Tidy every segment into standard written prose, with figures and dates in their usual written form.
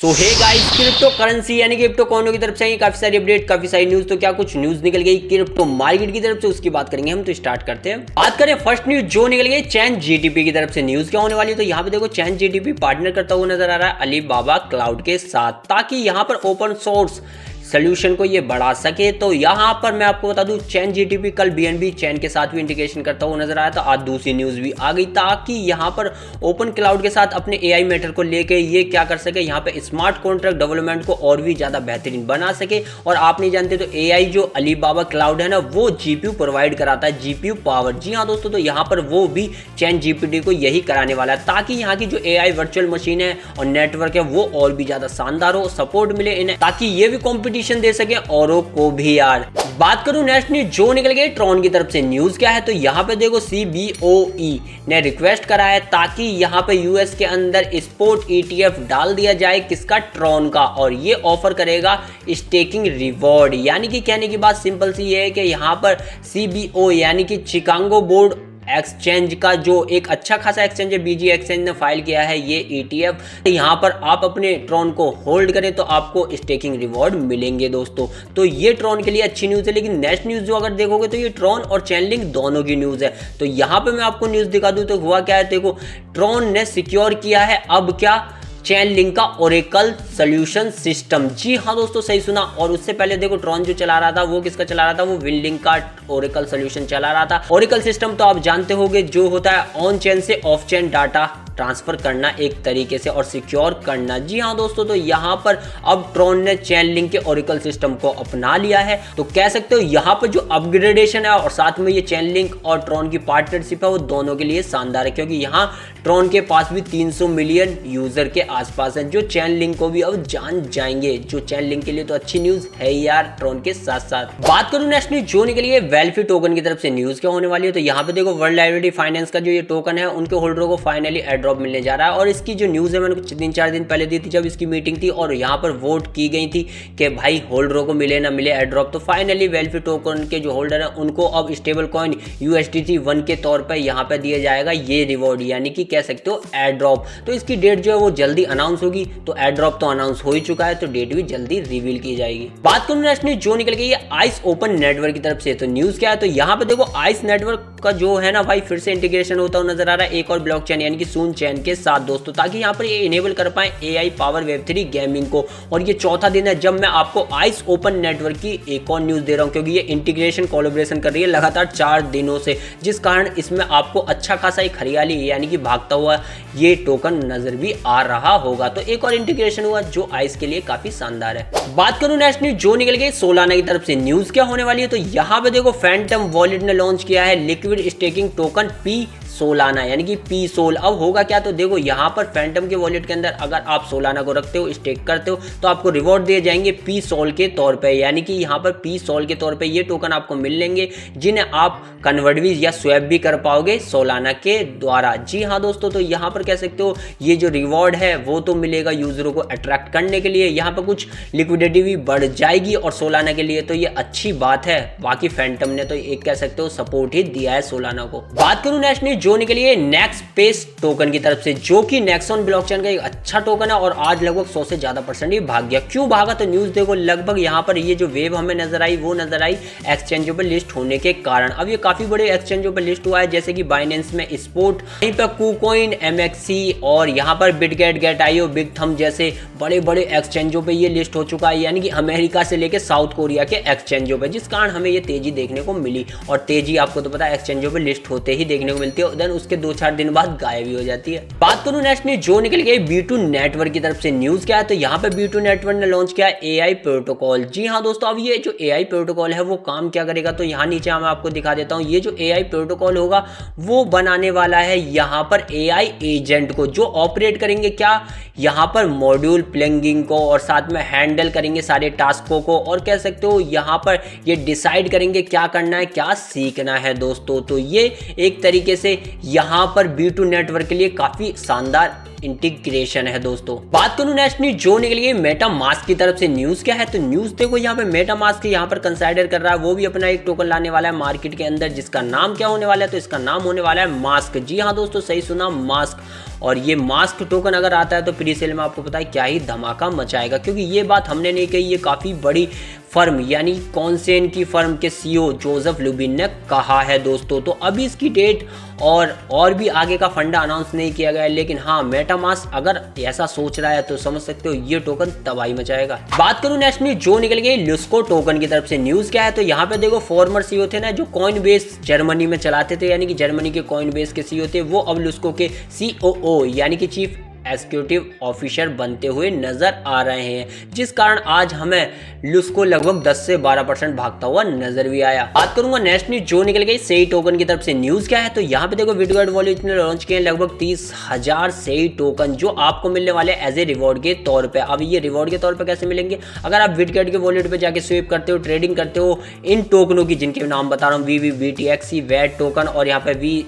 तो hey guys, crypto currency यानी कि क्रिप्टो कॉइनों की तरफ से काफी सारी अपडेट, काफी सारी न्यूज। तो क्या कुछ न्यूज निकल गई क्रिप्टो मार्केट की तरफ से, उसकी बात करेंगे हम। तो स्टार्ट करते हैं। बात करें फर्स्ट न्यूज जो निकल गई चैन जीटीपी की तरफ से। न्यूज क्या होने वाली है, तो यहाँ पे देखो चैन जीटीपी पार्टनर करता हुआ नजर आ रहा है अलीबाबा क्लाउड के साथ, ताकि यहाँ पर ओपन सोर्स सोल्यूशन को ये बढ़ा सके। तो यहाँ पर मैं आपको बता दूं, चैन जीटीपी कल बीएनबी चैन के साथ भी इंटीग्रेशन करता हुआ नजर आया था। आज दूसरी न्यूज भी आ गई, ताकि यहाँ पर ओपन क्लाउड के साथ अपने एआई मैटर को लेके ये क्या कर सके, यहाँ पे स्मार्ट कॉन्ट्रैक्ट डेवलपमेंट को और भी ज्यादा बेहतरीन बना सके। और आप नहीं जानते तो एआई जो अलीबाबा क्लाउड है ना, वो जीपीयू प्रोवाइड कराता है, जीपीयू पावर। जी हाँ दोस्तों, तो यहाँ पर वो भी चैन जीपीटी को यही कराने वाला है, ताकि यहाँ की जो एआई वर्चुअल मशीन है और नेटवर्क है वो और भी ज्यादा शानदार हो, सपोर्ट मिले इन्हें, ताकि ये भी कंपटीशन दे सके औरों को भी। यार बात करूं नेक्स्ट न्यूज जो निकल गई ट्रॉन की तरफ से। न्यूज क्या है, तो यहाँ पे देखो सीबीओई ने रिक्वेस्ट करा है ताकि यहाँ पे यूएस के अंदर स्पोर्ट ईटीएफ डाल दिया जाए, किसका, ट्रॉन का। और ये ऑफर करेगा स्टेकिंग रिवॉर्ड। यानी कि कहने की बात सिंपल सी है कि यहाँ पर सीबीओ यानी कि शिकागो बोर्ड एक्सचेंज का जो एक अच्छा खासा एक्सचेंज है, बीजी एक्सचेंज ने फाइल किया है ये ईटीएफ। यहाँ पर आप अपने ट्रॉन को होल्ड करें तो आपको स्टेकिंग रिवॉर्ड मिलेंगे दोस्तों। तो ये ट्रॉन के लिए अच्छी न्यूज़ है। लेकिन नेक्स्ट न्यूज़ जो अगर देखोगे तो ये ट्रॉन और चैनलिंक दोनों की न्यूज़ है। तो यहाँ पे मैं आपको न्यूज़ दिखा दूँ तो हुआ क्या है, देखो ट्रॉन ने सिक्योर किया है अब क्या, चैनलिंक का ओरेकल सोल्यूशन सिस्टम। जी हाँ दोस्तों, सही सुना। और उससे पहले देखो ट्रॉन जो चला रहा था वो किसका चला रहा था, वो विनलिंक का ओरेकल सोल्यूशन चला रहा था। ओरेकल सिस्टम तो आप जानते होंगे, जो होता है ऑन चेन से ऑफ चेन डाटा ट्रांसफर करना एक तरीके से और सिक्योर करना। जी हाँ दोस्तों, तो यहाँ पर अब ट्रॉन ने चैनलिंक के ओरेकल सिस्टम को अपना लिया है। तो कह सकते हो यहाँ पर जो अपग्रेडेशन है और साथ में ये चैनलिंक और ट्रॉन की पार्टनरशिप है वो दोनों के लिए शानदार है, क्योंकि यहाँ ट्रॉन के पास भी 300 मिलियन यूजर के आसपास है जो चैनलिंक को भी अब जान जाएंगे। जो चैनलिंक के लिए तो अच्छी न्यूज है यार ट्रॉन के साथ साथ। बात करूं नेक्स्ट न्यूज जो निकली है वेल्फी टोकन की तरफ से। न्यूज क्या होने वाली है, तो यहाँ पे देखो वर्ल्ड लाइबिलिटी फाइनेंस का जो ये टोकन है उनके होल्डरों को फाइनली एड्रॉप मिलने जा रहा है। और इसकी जो न्यूज है मैंने कुछ 3-4 दिन पहले दी थी, जब इसकी मीटिंग थी और यहाँ पर वोट की गई थी कि भाई होल्डरों को मिले ना मिले एड्रॉप। तो फाइनली वेल्फी टोकन के जो होल्डर है उनको अब स्टेबल कॉइन USDT1 के तौर पर यहाँ पे दिया जाएगा ये रिवॉर्ड, यानी कि कह सकते हो एड्रॉप। तो इसकी डेट जो है वो जल्दी अनाउंस होगी। तो एड्रॉप तो अनाउंस हो ही चुका है, तो डेट भी जल्दी रिवील की जाएगी। बात करूं नेक्स्ट न्यूज जो निकल गई है आइस ओपन नेटवर्क की तरफ से। तो न्यूज क्या है, तो यहाँ पे देखो आइस नेटवर्क का जो है ना भाई फिर से इंटीग्रेशन होता हुआ नजर आ रहा है एक और ब्लॉकचेन यानी कि सून चेन के साथ दोस्तों, ताकि यहाँ पर ये इनेबल कर पाए एआई पावर वेब3 गेमिंग को। और ये चौथा दिन है जब मैं आपको आइस ओपन नेटवर्क की एक और न्यूज दे रहा हूँ, क्योंकि ये इंटीग्रेशन कोलैबोरेशन कर रही है लगातार 4 दिनों से, जिस कारण इसमें आपको अच्छा खासा एक हरियाली यानी कि भागता हुआ ये टोकन नजर भी आ रहा होगा। तो एक और इंटीग्रेशन हुआ जो आइस के लिए काफी शानदार है। बात करूं नेक्स्ट न्यूज जो निकल गई सोलाना की तरफ से। न्यूज क्या होने वाली है, तो यहाँ पे देखो फैंटम वॉलेट ने लॉन्च किया है liquid staking token P Solana यानी कि पी सोल। अब होगा क्या, तो देखो यहाँ पर फैंटम के वॉलेट के अंदर अगर आप सोलाना को रखते हो, स्टेक करते हो, तो आपको रिवॉर्ड दिए जाएंगे पी सोल के तौर पे। यानी कि यहाँ पर पी सोल के तौर पे ये टोकन आपको मिल लेंगे, जिन्हें आप कन्वर्ट भी या स्वैप भी कर पाओगे सोलाना के द्वारा। जी हाँ दोस्तों, तो यहाँ पर कह सकते हो ये जो रिवॉर्ड है वो तो मिलेगा यूजरों को अट्रैक्ट करने के लिए, यहाँ पर कुछ लिक्विडिटी भी बढ़ जाएगी और सोलाना के लिए तो ये अच्छी बात है। बाकी फैंटम ने तो एक कह सकते हो सपोर्ट ही दिया है सोलाना को। बात करूं नेक्स्ट न्यूज जो निकली है नेक्स्ट पेस टोकन की तरफ से, जो कि नेक्सॉन ब्लॉकचेन का एक अच्छा टोकन है और आज लगभग 100 से ज्यादा % ही भाग गया। क्यों भागा, तो न्यूज देखो लगभग यहाँ पर ये जो वेव हमें नजर आई वो नजर आई एक्सचेंजों पर लिस्ट होने के कारण। अब ये काफी बड़े एक्सचेंजों पर लिस्ट हुआ है, जैसे कि बाइनेंस में स्पोर्ट, वहीं पर कुकॉइन, MXC और यहाँ पर बिटगेट, गेट.io, बिग थम जैसे बड़े बड़े एक्सचेंजों पे ये लिस्ट हो चुका है, यानी कि अमेरिका से लेकर साउथ कोरिया के एक्सचेंजों पे, जिस कारण हमें ये तेजी देखने को मिली। और तेजी आपको तो पता है एक्सचेंजों पे लिस्ट होते ही देखने को मिलती है, देन उसके 2-4 दिन बाद गायब भी हो जाती है। बात करूं नेक्स्ट न्यूज जो निकल गई B2 नेटवर्क की तरफ से। न्यूज क्या है, तो यहाँ पे B2 नेटवर्क ने लॉन्च किया AI प्रोटोकॉल। जी हाँ दोस्तों, अब ये जो AI प्रोटोकॉल है वो काम क्या करेगा, तो यहाँ नीचे मैं आपको दिखा देता हूँ। ये जो AI प्रोटोकॉल होगा वो बनाने वाला है यहाँ पर AI एजेंट को, जो ऑपरेट करेंगे क्या, यहाँ पर मॉड्यूल प्लगिंग को और साथ में हैंडल करेंगे सारे टास्कों को, और कह सकते हो यहाँ पर ये डिसाइड करेंगे क्या करना है, क्या सीखना है दोस्तों। तो ये एक तरीके से यहाँ पर B2 नेटवर्क के लिए काफी शानदार इंटीग्रेशन है दोस्तों। बात करूं नेक्स्ट न्यूज जो निकल गई मेटा मास्क की तरफ से, न्यूज क्या है तो न्यूज देखो यहाँ पे मेटा मास्क यहाँ पर कंसाइडर कर रहा है, वो भी अपना एक टोकन लाने वाला है मार्केट के अंदर, जिसका नाम क्या होने वाला है तो इसका नाम होने वाला है मास्क। जी हाँ दोस्तों, सही सुना, मास्क। और ये मास्क टोकन अगर आता है तो प्री सेल में आपको पता है क्या ही धमाका मचाएगा, क्योंकि ये बात हमने नहीं कही, ये काफ़ी बड़ी फर्म यानी कॉन्सेन की फर्म के सीईओ जोसेफ लुबिन ने कहा है दोस्तों। तो अभी इसकी डेट और भी आगे का फंडा अनाउंस नहीं किया गया है, लेकिन हाँ मेटामास्क अगर ऐसा सोच रहा है तो समझ सकते हो ये टोकन तबाही मचाएगा। बात करूं नेक्स्ट न्यूज जो निकल गई लुस्को टोकन की तरफ से, न्यूज क्या है तो यहाँ पे देखो फॉर्मर सीईओ थे ना जो कॉइनबेस जर्मनी में चलाते थे, यानी कि जर्मनी के कॉइनबेस के सीईओ थे, वो अब लुस्को के सीओओ यानी कि चीफ एग्जीक्यूटिव ऑफिसर बनते हुए नजर आ रहे हैं, जिस कारण आज हमें लुस्को लगभग 10 से 12% भागता हुआ नजर भी आया। बात करूंगा नेक्स्ट न्यूज जो निकल गई सेई टोकन की तरफ से, न्यूज क्या है तो यहाँ पे देखो विटगॉट वॉलेट ने लॉन्च किए लगभग 30,000 सेई टोकन जो आपको मिलने वाले एज ए रिवॉर्ड के तौर पे। अब ये रिवॉर्ड के तौर पे कैसे मिलेंगे, अगर आप विटगॉट के वॉलेट पे जाके स्वीप करते हो, ट्रेडिंग करते हो इन टोकनों की, जिनके नाम बता रहा हूँ VVBTXC वैट टोकन और यहाँ पे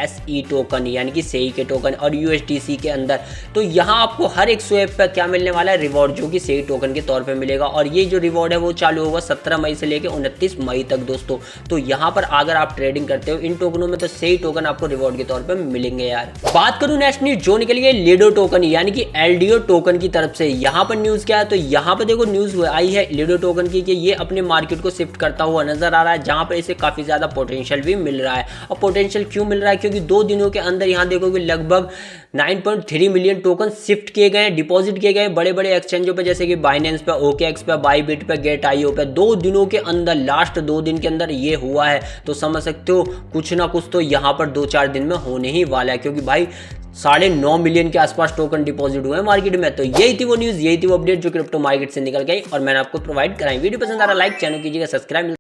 SE टोकन यानी कि सेई के टोकन और USDC के अंदर, तो यहाँ आपको हर एक स्वैप पर क्या मिलने वाला है रिवॉर्ड, जो कि सेई टोकन के तौर पे मिलेगा। और ये जो रिवॉर्ड है वो चालू होगा 17 मई से लेकर 29 मई तक दोस्तों। तो यहाँ पर अगर आप ट्रेडिंग करते हो इन टोकनों में तो सेई टोकन आपको रिवॉर्ड के तौर पर मिलेंगे यार। बात करूँ नेक्स्ट न्यूज जो निकल गई लिडो टोकन यानी कि LDO टोकन की तरफ से, यहाँ पर न्यूज क्या है तो यहाँ पर देखो न्यूज आई है लिडो टोकन की कि ये अपने मार्केट को शिफ्ट करता हुआ नजर आ रहा है, जहाँ पर इसे काफी ज्यादा पोटेंशियल भी मिल रहा है। और पोटेंशियल क्यों मिल रहा है, क्योंकि 2 दिनों के अंदर यहाँ देखोगे लगभग 9.3 मिलियन टोकन शिफ्ट किए गए, डिपॉजिट किए गए बड़े बड़े एक्सचेंजों पे, जैसे कि बाइनेंस पे, OKX पे, बाईबिट पे, गेट.io पे। 2 दिनों के अंदर, लास्ट 2 दिन के अंदर ये हुआ है, तो समझ सकते हो कुछ ना कुछ तो यहाँ पर 2-4 दिन में होने ही वाला है, क्योंकि भाई 9.5 मिलियन के आसपास टोकन डिपॉजिट हुए हैं मार्केट में। तो यही थी वो न्यूज, यही थी वो अपडेट जो क्रिप्टो मार्केट से निकल गई और मैंने आपको प्रोवाइड कराई। वीडियो पसंद आ रहा लाइक, चैनल कीजिएगा सब्सक्राइब।